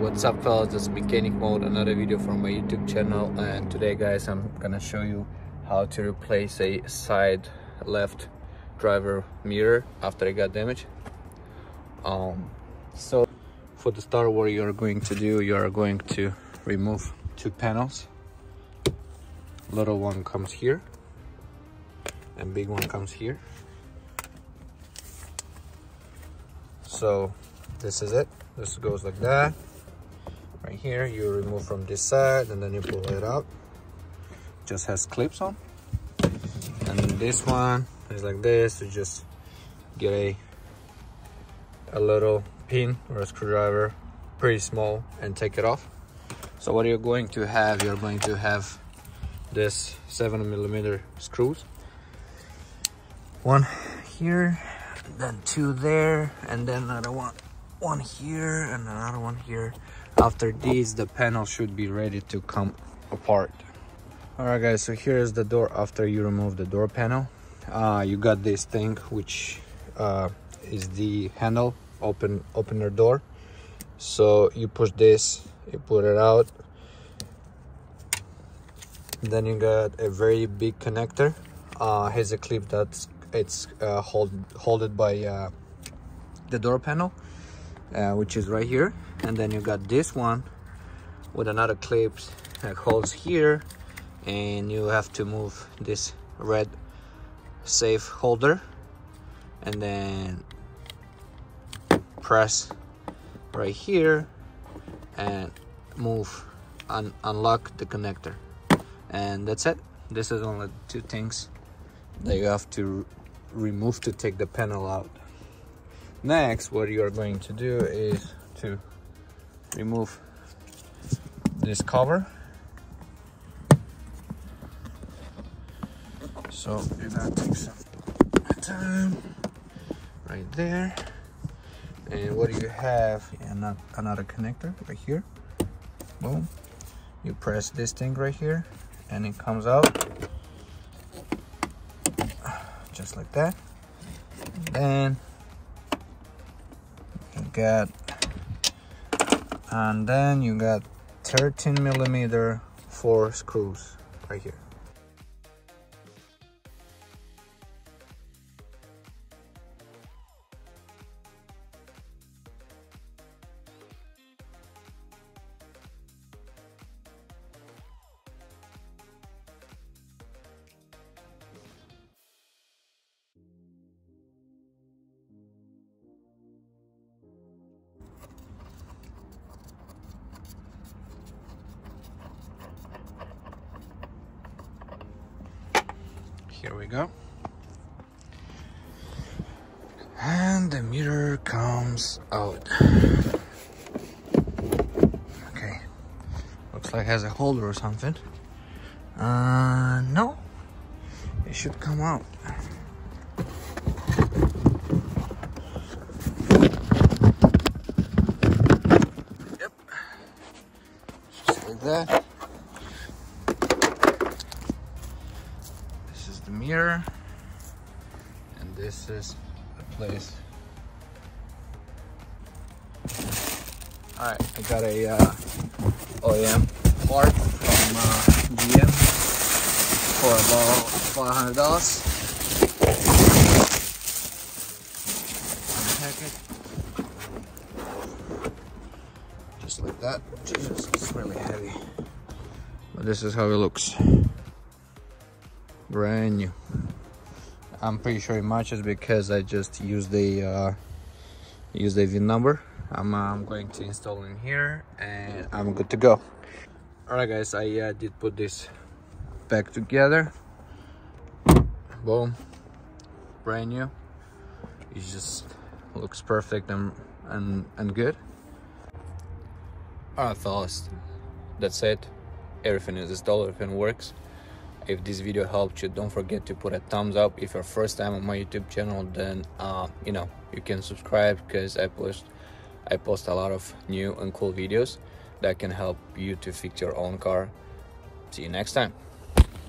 What's up, fellas? This is Mechanic Mode, another video from my YouTube channel. And today, guys, I'm gonna show you how to replace a side left driver mirror after it got damaged. So for the start, what you're going to do, you are going to remove two panels. Little one comes here and big one comes here. So this is it. This goes like that. Right here, you remove from this side and then you pull it out. Just has clips on. And then this one is like this. You just get a little pin or a screwdriver, pretty small, and take it off. So what you're going to have, you're going to have this 7mm screws. One here, then two there, and then another one here, and another one here. After these, the panel should be ready to come apart. All right, guys, so here's the door after you remove the door panel. You got this thing, which is the handle, opener door. So you push this, you put it out. Then you got a very big connector. Here's a clip that's holded by the door panel, which is right here. And then you got this one with another clip that holds here, and you have to move this red safe holder and then press right here and unlock the connector, and that's it. This is only two things that you have to remove to take the panel out. Next, what you are going to do is to remove this cover. So you're gonna take some time right there, and what do you have? Another connector right here. Boom. You press this thing right here and it comes out just like that. And then you got 13mm 4 screws right here. Here we go. And the mirror comes out. Okay. Looks like it has a holder or something. No. It should come out. Yep. Just like that. The mirror, and this is the place. All right, I got a OEM part from GM for about $500. Unpack it just like that. Jesus, it's really heavy, but this is how it looks. Brand new. I'm pretty sure it matches because I just used the VIN number. I'm going to install in here and I'm good to go. All right, guys, I did put this back together. Boom, brand new. It just looks perfect and good. All right, fellas, that's it. Everything is installed, everything works. If this video helped you, don't forget to put a thumbs up. If you're first time on my YouTube channel, then you can subscribe, because I post a lot of new and cool videos that can help you to fix your own car. See you next time.